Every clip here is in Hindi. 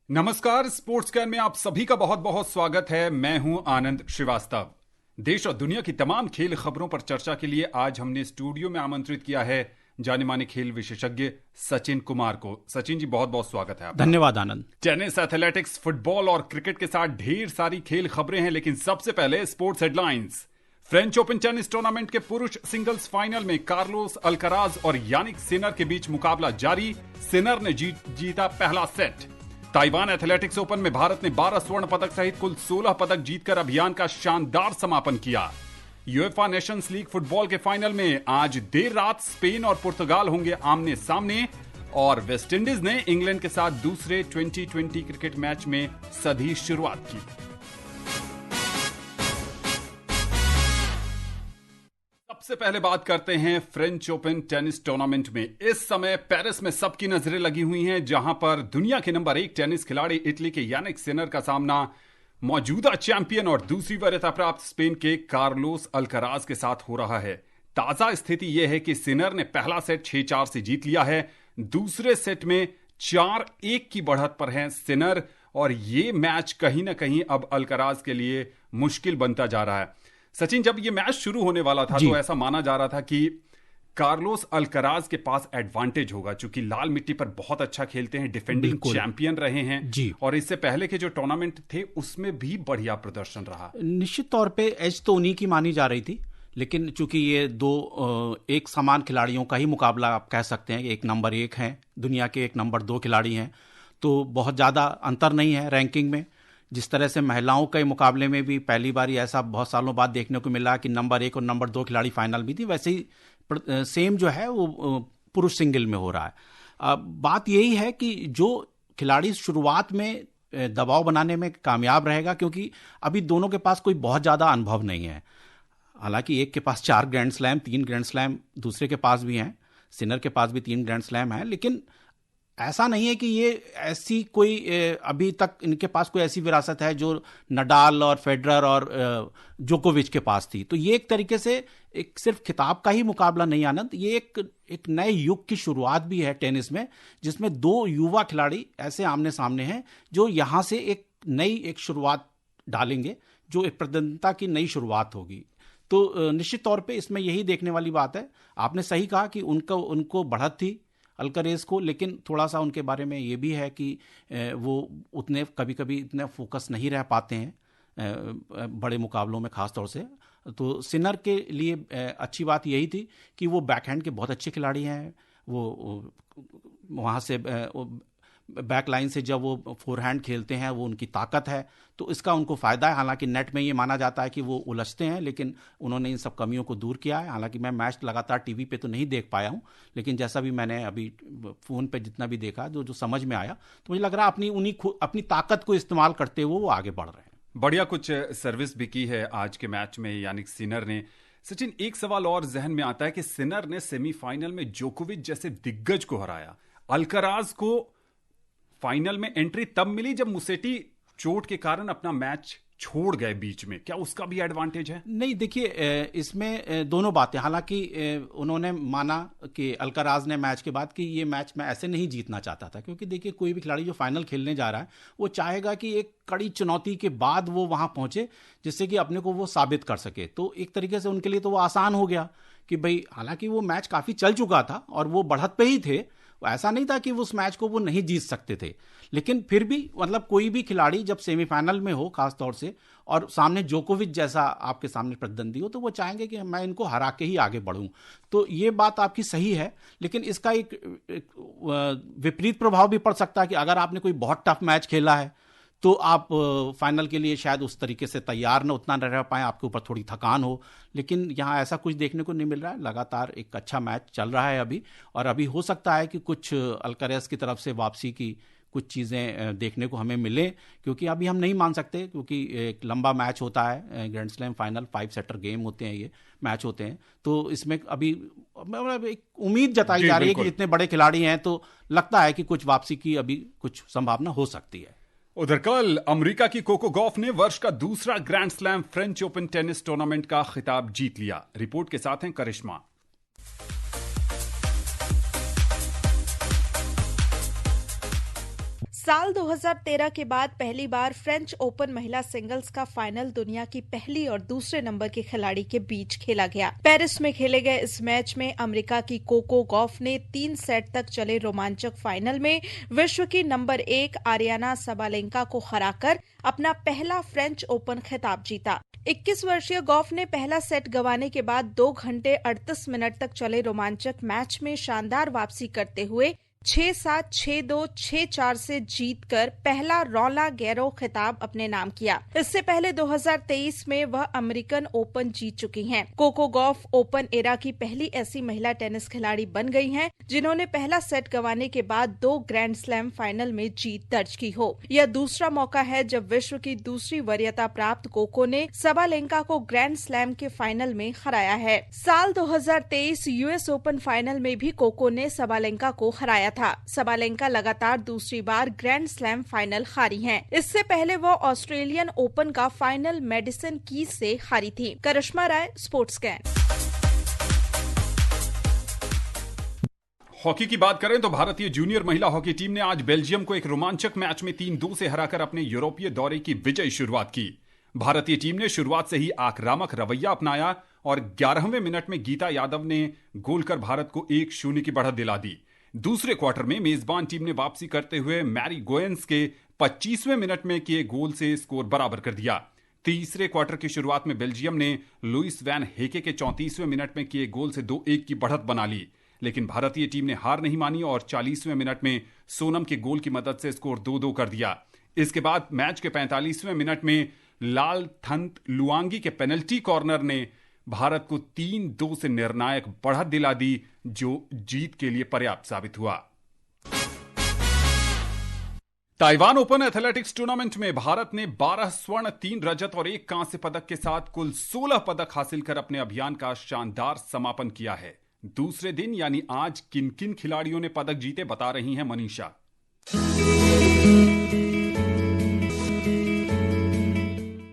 नमस्कार, स्पोर्ट्स कैन में आप सभी का बहुत बहुत स्वागत है। मैं हूं आनंद श्रीवास्तव। देश और दुनिया की तमाम खेल खबरों पर चर्चा के लिए आज हमने स्टूडियो में आमंत्रित किया है जाने माने खेल विशेषज्ञ सचिन कुमार को। सचिन जी, बहुत बहुत स्वागत है आपका। धन्यवाद आनंद। टेनिस, एथलेटिक्स, फुटबॉल और क्रिकेट के साथ ढेर सारी खेल खबरें हैं, लेकिन सबसे पहले sports headlines. French open tennis tournament के पुरुष सिंगल्स फाइनल में कार्लोस अल्कराज और यानिक सिनर के बीच मुकाबला जारी। सिनर ने जीता पहला सेट। ताइवान एथलेटिक्स ओपन में भारत ने 12 स्वर्ण पदक सहित कुल 16 पदक जीतकर अभियान का शानदार समापन किया। यूएफए नेशंस लीग फुटबॉल के फाइनल में आज देर रात स्पेन और पुर्तगाल होंगे आमने सामने, और वेस्टइंडीज ने इंग्लैंड के साथ दूसरे 2020 क्रिकेट मैच में सधी शुरुआत की। सबसे पहले बात करते हैं फ्रेंच ओपन टेनिस टूर्नामेंट में। इस समय पेरिस में सबकी नजरें लगी हुई हैं, जहां पर दुनिया के नंबर 1 टेनिस खिलाड़ी इटली के यानिक सिनर का सामना मौजूदा चैंपियन और दूसरी वरीयता प्राप्त स्पेन के कार्लोस अल्कराज के साथ हो रहा है। ताजा स्थिति यह है कि सिनर ने पहला सेट 6-4 से जीत लिया है। दूसरे सेट में 4-1 की बढ़त पर है सिनर, और ये मैच कहीं ना कहीं अब अल्कराज के लिए मुश्किल बनता जा रहा है। सचिन, जब ये मैच शुरू होने वाला था तो ऐसा माना जा रहा था कि कार्लोस अल्कराज के पास एडवांटेज होगा, चूंकि लाल मिट्टी पर बहुत अच्छा खेलते हैं, डिफेंडिंग चैंपियन रहे हैं जी, और इससे पहले के जो टूर्नामेंट थे उसमें भी बढ़िया प्रदर्शन रहा। निश्चित तौर पे एज तो उन्हीं की मानी जा रही थी, लेकिन चूंकि ये दो एक समान खिलाड़ियों का ही मुकाबला आप कह सकते हैं, एक नंबर 1 है दुनिया के, एक नंबर 2 खिलाड़ी हैं, तो बहुत ज़्यादा अंतर नहीं है रैंकिंग में। जिस तरह से महिलाओं के मुकाबले में भी पहली बार ऐसा बहुत सालों बाद देखने को मिला कि नंबर 1 और नंबर 2 खिलाड़ी फाइनल भी थी, वैसे ही सेम जो है वो पुरुष सिंगल में हो रहा है। बात यही है कि जो खिलाड़ी शुरुआत में दबाव बनाने में कामयाब रहेगा, क्योंकि अभी दोनों के पास कोई बहुत ज़्यादा अनुभव नहीं है। हालांकि एक के पास 4 ग्रैंड स्लैम, 3 ग्रैंड स्लैम दूसरे के पास भी हैं, सिनर के पास भी 3 ग्रैंड स्लैम है, लेकिन ऐसा नहीं है कि ये ऐसी कोई अभी तक इनके पास कोई ऐसी विरासत है जो नडाल और फेडरर और जोकोविच के पास थी। तो ये एक तरीके से एक सिर्फ खिताब का ही मुकाबला नहीं आनंद, ये एक नए युग की शुरुआत भी है टेनिस में, जिसमें 2 युवा खिलाड़ी ऐसे आमने सामने हैं जो यहाँ से एक शुरुआत डालेंगे, जो एक प्रतिद्वंदिता की नई शुरुआत होगी। तो निश्चित तौर पे इसमें यही देखने वाली बात है। आपने सही कहा कि उनको बढ़त थी अल्करेज को, लेकिन थोड़ा सा उनके बारे में ये भी है कि वो उतने कभी कभी इतने फोकस नहीं रह पाते हैं बड़े मुकाबलों में खास तौर से। तो सिनर के लिए अच्छी बात यही थी कि वो बैकहैंड के बहुत अच्छे खिलाड़ी हैं। वो वहाँ से बैक लाइन से जब वो फोरहैंड खेलते हैं वो उनकी ताकत है, तो इसका उनको फ़ायदा है। हालांकि नेट में ये माना जाता है कि वो उलझते हैं, लेकिन उन्होंने इन सब कमियों को दूर किया है। हालांकि मैं मैच लगातार टीवी पे तो नहीं देख पाया हूं, लेकिन जैसा भी मैंने अभी फ़ोन पे जितना भी देखा, जो समझ में आया, तो मुझे लग रहा है अपनी ताकत को इस्तेमाल करते हुए वो आगे बढ़ रहे हैं। बढ़िया कुछ सर्विस भी की है आज के मैच में यानिक सिनर ने। सचिन, एक सवाल और जहन में आता है कि सिनर ने सेमीफाइनल में जोकोविच जैसे दिग्गज को हराया। अल्कराज को फाइनल में एंट्री तब मिली जब मुसेटी चोट के कारण अपना मैच छोड़ गए बीच में, क्या उसका भी एडवांटेज है? नहीं, देखिए इसमें दोनों बातें। हालांकि उन्होंने माना कि अल्कराज ने मैच के बाद कि ये मैच मैं ऐसे नहीं जीतना चाहता था, क्योंकि देखिए कोई भी खिलाड़ी जो फाइनल खेलने जा रहा है वो चाहेगा कि एक कड़ी चुनौती के बाद वो वहां पहुंचे, जिससे कि अपने को वो साबित कर सके। तो एक तरीके से उनके लिए तो वो आसान हो गया कि भाई, हालांकि वो मैच काफी चल चुका था और वो बढ़त पे ही थे, ऐसा नहीं था कि उस मैच को वो नहीं जीत सकते थे, लेकिन फिर भी मतलब कोई भी खिलाड़ी जब सेमीफाइनल में हो खास तौर से, और सामने जोकोविच जैसा आपके सामने प्रतिद्वंदी हो, तो वो चाहेंगे कि मैं इनको हरा के ही आगे बढ़ूं। तो ये बात आपकी सही है, लेकिन इसका एक विपरीत प्रभाव भी पड़ सकता है कि अगर आपने कोई बहुत टफ मैच खेला है तो आप फाइनल के लिए शायद उस तरीके से तैयार न उतना न रह पाए, आपके ऊपर थोड़ी थकान हो। लेकिन यहाँ ऐसा कुछ देखने को नहीं मिल रहा है। लगातार एक अच्छा मैच चल रहा है अभी, और अभी हो सकता है कि कुछ अल्करेज की तरफ से वापसी की कुछ चीज़ें देखने को हमें मिले, क्योंकि अभी हम नहीं मान सकते, क्योंकि एक लंबा मैच होता है, grand slam final 5 setter game होते हैं, ये मैच होते हैं। तो इसमें अभी मतलब एक उम्मीद जताई जा रही है कि जितने बड़े खिलाड़ी हैं, तो लगता है कि कुछ वापसी की अभी कुछ संभावना हो सकती है। उधर कल अमेरिका की कोको गॉफ ने वर्ष का दूसरा grand slam French open tennis tournament का खिताब जीत लिया। रिपोर्ट के साथ हैं करिश्मा। साल 2013 के बाद पहली बार फ्रेंच ओपन महिला सिंगल्स का फाइनल दुनिया की पहली और दूसरे नंबर के खिलाड़ी के बीच खेला गया। पेरिस में खेले गए इस मैच में अमेरिका की कोको गॉफ ने 3 सेट तक चले रोमांचक फाइनल में विश्व की नंबर 1 आरियाना सबालेंका को हराकर अपना पहला फ्रेंच ओपन खिताब जीता। 21 वर्षीय गॉफ ने पहला सेट गंवाने के बाद 2 घंटे 38 मिनट तक चले रोमांचक मैच में शानदार वापसी करते हुए 6-7, 6-2, 6-4 से जीतकर पहला रोलां गैरो खिताब अपने नाम किया। इससे पहले 2023 में वह अमेरिकन ओपन जीत चुकी हैं। कोको गॉफ ओपन एरा की पहली ऐसी महिला टेनिस खिलाड़ी बन गई हैं जिन्होंने पहला सेट गंवाने के बाद 2 ग्रैंड स्लैम फाइनल में जीत दर्ज की हो। यह दूसरा मौका है जब विश्व की दूसरी वरीयता प्राप्त कोको ने सबालेंका को ग्रैंड स्लैम के फाइनल में हराया है। साल 2023 यूएस ओपन फाइनल में भी कोको ने सबालेंका को हराया था। सबालेंका लगातार दूसरी बार ग्रैंड स्लैम फाइनल हारी हैं। इससे पहले वो ऑस्ट्रेलियन ओपन का फाइनल मेडिसन कीज से हारी थी। करिश्मा राय, स्पोर्ट्स स्कैन। हॉकी की बात करें तो भारतीय जूनियर महिला हॉकी टीम ने आज बेल्जियम को एक रोमांचक मैच में 3-2 से हराकर अपने यूरोपीय दौरे की विजयी शुरुआत की। भारतीय टीम ने शुरुआत से ही आक्रामक रवैया अपनाया और 11वें मिनट में गीता यादव ने गोल कर भारत को 1-0 की बढ़त दिला दी। दूसरे क्वार्टर में मेजबान टीम ने वापसी करते हुए मैरी गोयंस के 25वें मिनट में किए गोल से स्कोर बराबर कर दिया। तीसरे क्वार्टर की शुरुआत में बेल्जियम ने लुइस वैन हेके के 34वें मिनट में किए गोल से 2-1 की बढ़त बना ली, लेकिन भारतीय टीम ने हार नहीं मानी और 40वें मिनट में सोनम के गोल की मदद से स्कोर 2-2 कर दिया। इसके बाद मैच के 45वें मिनट में लाल थंत लुआंगी के पेनल्टी कॉर्नर ने भारत को 3-2 से निर्णायक बढ़त दिला दी, जो जीत के लिए पर्याप्त साबित हुआ। ताइवान ओपन एथलेटिक्स टूर्नामेंट में भारत ने 12 स्वर्ण, 3 रजत और 1 कांस्य पदक के साथ कुल 16 पदक हासिल कर अपने अभियान का शानदार समापन किया है। दूसरे दिन यानी आज किन किन खिलाड़ियों ने पदक जीते, बता रही हैं मनीषा।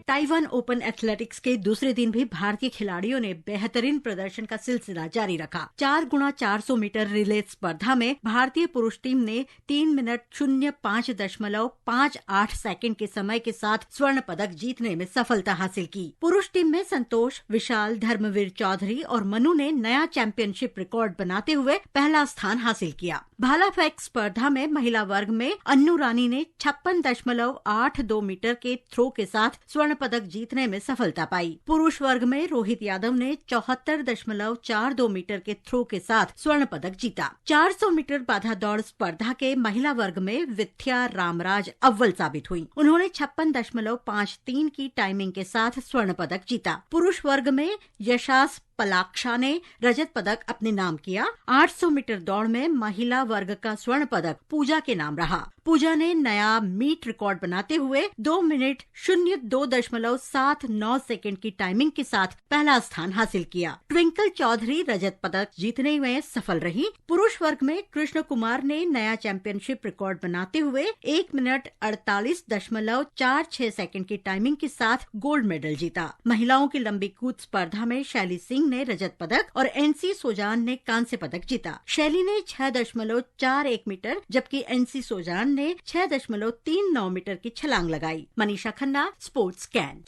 ताइवान ओपन एथलेटिक्स के दूसरे दिन भी भारतीय खिलाड़ियों ने बेहतरीन प्रदर्शन का सिलसिला जारी रखा। 4x400 मीटर रिले स्पर्धा में भारतीय पुरुष टीम ने 3 मिनट 05.58 सेकंड के समय के साथ स्वर्ण पदक जीतने में सफलता हासिल की। पुरुष टीम में संतोष, विशाल, धर्मवीर चौधरी और मनु ने नया चैंपियनशिप रिकॉर्ड बनाते हुए पहला स्थान हासिल किया। भाला फेंक स्पर्धा में महिला वर्ग में अन्नू रानी ने 56.82 मीटर के थ्रो के साथ स्वर्ण पदक जीतने में सफलता पाई। पुरुष वर्ग में रोहित यादव ने 74.42 मीटर के थ्रो के साथ स्वर्ण पदक जीता। 400 मीटर बाधा दौड़ स्पर्धा के महिला वर्ग में विद्या रामराज अव्वल साबित हुई। उन्होंने 56.53 की टाइमिंग के साथ स्वर्ण पदक जीता। पुरुष वर्ग में यशास पलाक्षा ने रजत पदक अपने नाम किया। 800 मीटर दौड़ में महिला वर्ग का स्वर्ण पदक पूजा के नाम रहा। पूजा ने नया मीट रिकॉर्ड बनाते हुए 2 मिनट 02.79 सेकंड की टाइमिंग के साथ पहला स्थान हासिल किया। ट्विंकल चौधरी रजत पदक जीतने में सफल रही। पुरुष वर्ग में कृष्ण कुमार ने नया चैंपियनशिप रिकॉर्ड बनाते हुए 1 मिनट 48.46 सेकंड की टाइमिंग के साथ गोल्ड मेडल जीता। महिलाओं की लंबी कूद स्पर्धा में शैली सिंह ने रजत पदक और एनसी सोजान ने कांस्य पदक जीता। शैली ने 6.41 मीटर जबकि एनसी सोजान ने 6.39 मीटर की छलांग लगाई। Manisha Khanna, sports scan.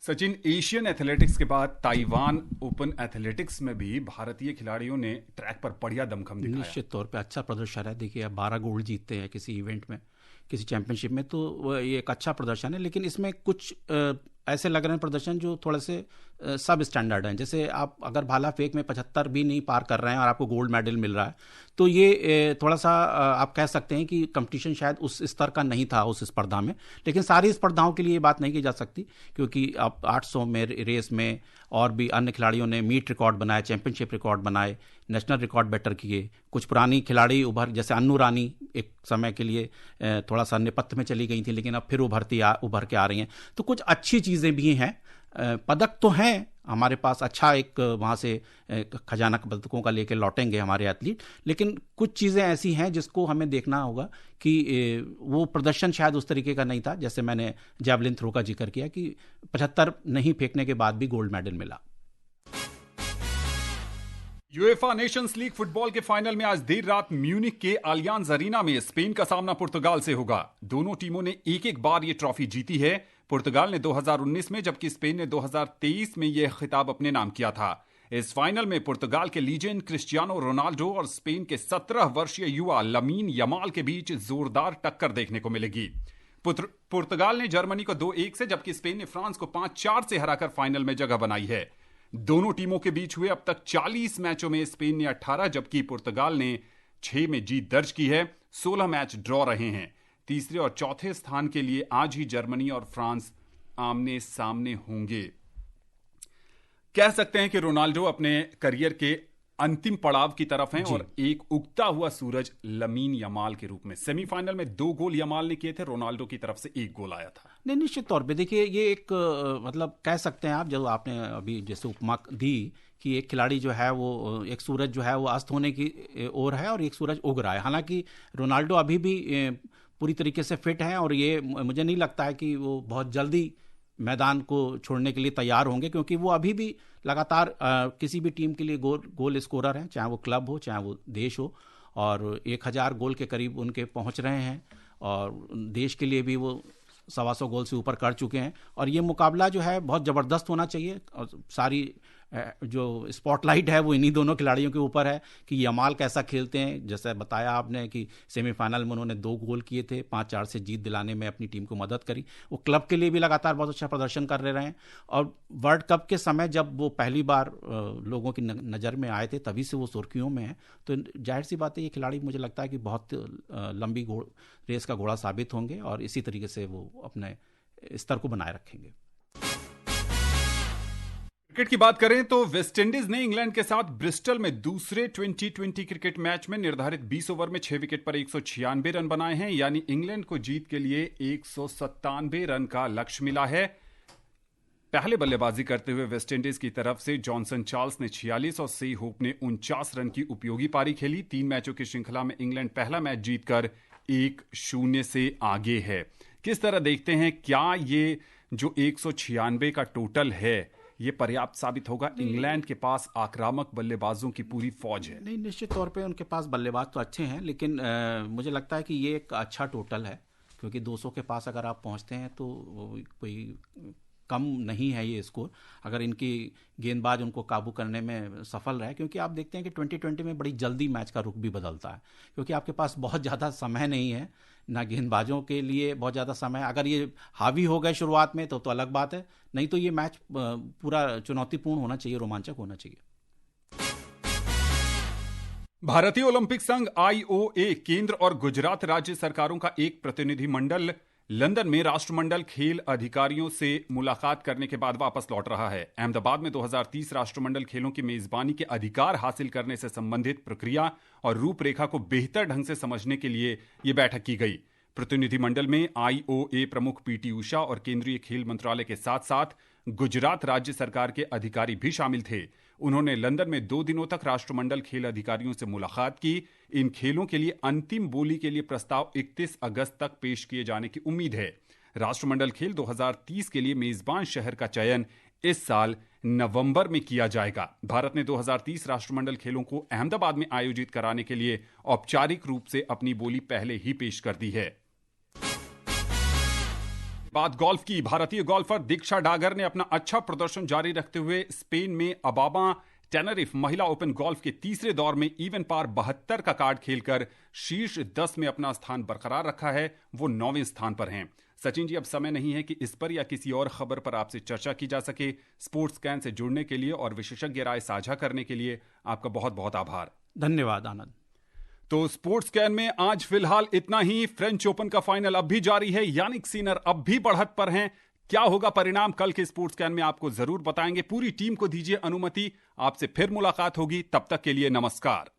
Sachin, Asian athletics के बाद ताइवान ओपन एथलेटिक्स में भी भारतीय खिलाड़ियों ने ट्रैक पर बढ़िया दमखम दिखाया। निश्चित तौर पे अच्छा प्रदर्शन है। देखिए, अब 12 गोल्ड जीतते हैं किसी इवेंट में, किसी चैंपियनशिप में, तो ये एक अच्छा प्रदर्शन है। लेकिन इसमें कुछ ऐसे लग रहे हैं प्रदर्शन जो थोड़े से सब स्टैंडर्ड हैं। जैसे आप अगर भाला फेंक में 75 भी नहीं पार कर रहे हैं और आपको गोल्ड मेडल मिल रहा है, तो ये थोड़ा सा आप कह सकते हैं कि कंपटीशन शायद उस स्तर का नहीं था उस स्पर्धा में। लेकिन सारी स्पर्धाओं के लिए ये बात नहीं की जा सकती, क्योंकि अब 800 में रेस में और भी अन्य खिलाड़ियों ने मीट रिकॉर्ड बनाए, चैंपियनशिप रिकॉर्ड बनाए, नेशनल रिकॉर्ड बेटर किए। कुछ पुरानी खिलाड़ी उभर, जैसे अन्नू रानी एक समय के लिए थोड़ा सा नेपथ्य में चली गई थी, लेकिन अब फिर उभर के आ रही हैं। तो कुछ अच्छी चीज़ें भी हैं। पदक तो हैं हमारे पास, अच्छा एक वहाँ से खजाना पदकों का लेके लौटेंगे हमारे एथलीट, लेकिन कुछ चीज़ें ऐसी हैं जिसको हमें देखना होगा कि वो प्रदर्शन शायद उस तरीके का नहीं था। जैसे मैंने जैवलिन थ्रो का जिक्र किया कि 75 नहीं फेंकने के बाद भी गोल्ड मेडल मिला। यूएफा नेशंस लीग फुटबॉल के फाइनल में आज देर रात म्यूनिख के अलियांज अरीना में स्पेन का सामना पुर्तगाल से होगा। दोनों टीमों ने एक एक बार ये ट्रॉफी जीती है। पुर्तगाल ने 2019 में, जबकि स्पेन ने 2023 में यह खिताब अपने नाम किया था। इस फाइनल में पुर्तगाल के लीजेंड क्रिस्टियानो रोनाल्डो और स्पेन के 17 वर्षीय युवा लमीन यमाल के बीच जोरदार टक्कर देखने को मिलेगी। पुर्तगाल ने जर्मनी को 2-1 से, जबकि स्पेन ने फ्रांस को 5-4 से हराकर फाइनल में जगह बनाई है। दोनों टीमों के बीच हुए अब तक 40 मैचों में स्पेन ने 18, जबकि पुर्तगाल ने 6 में जीत दर्ज की है। 16 मैच ड्रॉ रहे हैं। तीसरे और चौथे स्थान के लिए आज ही जर्मनी और फ्रांस आमने सामने होंगे। कह सकते हैं कि रोनाल्डो अपने करियर के अंतिम पड़ाव की तरफ हैं और एक उगता हुआ सूरज लमीन यमाल के रूप में। सेमीफाइनल में 2 गोल यमाल ने किए थे, रोनाल्डो की तरफ से 1 गोल आया था। नहीं, निश्चित तौर पे देखिए, ये एक मतलब कह सकते हैं आप, जो आपने अभी जैसे उपमा दी कि एक खिलाड़ी जो है वो, एक सूरज जो है वो अस्त होने की ओर है और एक सूरज उग रहा है। हालांकि रोनाल्डो अभी भी पूरी तरीके से फिट हैं और ये मुझे नहीं लगता है कि वो बहुत जल्दी मैदान को छोड़ने के लिए तैयार होंगे, क्योंकि वो अभी भी लगातार किसी भी टीम के लिए गोल स्कोरर हैं, चाहे वो क्लब हो चाहे वो देश हो, और 1000 गोल के करीब उनके पहुंच रहे हैं और देश के लिए भी वो 125 गोल से ऊपर कर चुके हैं। और ये मुकाबला जो है बहुत ज़बरदस्त होना चाहिए और सारी जो स्पॉटलाइट है वो इन्हीं दोनों खिलाड़ियों के ऊपर है कि यमाल कैसा खेलते हैं। जैसे बताया आपने कि सेमीफाइनल में उन्होंने 2 गोल किए थे, 5-4 से जीत दिलाने में अपनी टीम को मदद करी। वो क्लब के लिए भी लगातार बहुत अच्छा प्रदर्शन कर रहे हैं और वर्ल्ड कप के समय जब वो पहली बार लोगों की नज़र में आए थे तभी से वो सुर्खियों में है। तो जाहिर सी बात है, ये खिलाड़ी मुझे लगता है कि बहुत लंबी रेस का घोड़ा साबित होंगे और इसी तरीके से वो अपने स्तर को बनाए रखेंगे। क्रिकेट की बात करें तो वेस्टइंडीज ने इंग्लैंड के साथ ब्रिस्टल में दूसरे 2020 क्रिकेट मैच में निर्धारित 20 ओवर में 6 विकेट पर 196 रन बनाए हैं, यानी इंग्लैंड को जीत के लिए 197 रन का लक्ष्य मिला है। पहले बल्लेबाजी करते हुए वेस्टइंडीज की तरफ से जॉनसन चार्ल्स ने 46 और सी होप ने 49 रन की उपयोगी पारी खेली। 3 मैचों की श्रृंखला में इंग्लैंड पहला मैच जीतकर 1-0 से आगे है। किस तरह देखते हैं, क्या ये जो 196 का टोटल है ये पर्याप्त साबित होगा? इंग्लैंड के पास आक्रामक बल्लेबाजों की पूरी फौज है। नहीं, निश्चित तौर पे उनके पास बल्लेबाज तो अच्छे हैं, लेकिन मुझे लगता है कि ये एक अच्छा टोटल है, क्योंकि 200 के पास अगर आप पहुंचते हैं तो कोई कम नहीं है ये स्कोर, अगर इनकी गेंदबाज उनको काबू करने में सफल रहे। क्योंकि आप देखते हैं कि 2020 में बड़ी जल्दी मैच का रुख भी बदलता है, क्योंकि आपके पास बहुत ज़्यादा समय नहीं है, ना गेंदबाजों के लिए बहुत ज़्यादा समय। अगर ये हावी हो गए शुरुआत में तो अलग बात है, नहीं तो ये मैच पूरा चुनौतीपूर्ण होना चाहिए, रोमांचक होना चाहिए। भारतीय ओलंपिक संघ IOA केंद्र और गुजरात राज्य सरकारों का एक प्रतिनिधि मंडल लंदन में राष्ट्रमंडल खेल अधिकारियों से मुलाकात करने के बाद वापस लौट रहा है। अहमदाबाद में 2030 राष्ट्रमंडल खेलों की मेजबानी के अधिकार हासिल करने से संबंधित प्रक्रिया और रूपरेखा को बेहतर ढंग से समझने के लिए यह बैठक की गई। प्रतिनिधिमंडल में IOA प्रमुख PT उषा और केंद्रीय खेल मंत्रालय के साथ साथ गुजरात राज्य सरकार के अधिकारी भी शामिल थे। उन्होंने लंदन में 2 दिनों तक राष्ट्रमंडल खेल अधिकारियों से मुलाकात की। इन खेलों के लिए अंतिम बोली के लिए प्रस्ताव 31 अगस्त तक पेश किए जाने की उम्मीद है। राष्ट्रमंडल खेल 2030 के लिए मेजबान शहर का चयन इस साल नवंबर में किया जाएगा। भारत ने 2030 राष्ट्रमंडल खेलों को अहमदाबाद में आयोजित कराने के लिए औपचारिक रूप से अपनी बोली पहले ही पेश कर दी है। बात गोल्फ की। भारतीय गोल्फर दीक्षा डागर ने अपना अच्छा प्रदर्शन जारी रखते हुए स्पेन में अबाबा टेनरिफ महिला ओपन गोल्फ के तीसरे दौर में इवन पार 72 का कार्ड खेलकर शीर्ष 10 में अपना स्थान बरकरार रखा है। वो 9वें स्थान पर हैं। सचिन जी, अब समय नहीं है कि इस पर या किसी और खबर पर आपसे चर्चा की जा सके। स्पोर्ट्स कैन से जुड़ने के लिए और विशेषज्ञ राय साझा करने के लिए आपका बहुत बहुत आभार। धन्यवाद आनंद। तो स्पोर्ट्स कैन में आज फिलहाल इतना ही। फ्रेंच ओपन का फाइनल अब भी जारी है। यानिक सिनर अब भी बढ़त पर हैं। क्या होगा परिणाम, कल के स्पोर्ट्स कैन में आपको जरूर बताएंगे। पूरी टीम को दीजिए अनुमति। आपसे फिर मुलाकात होगी, तब तक के लिए नमस्कार।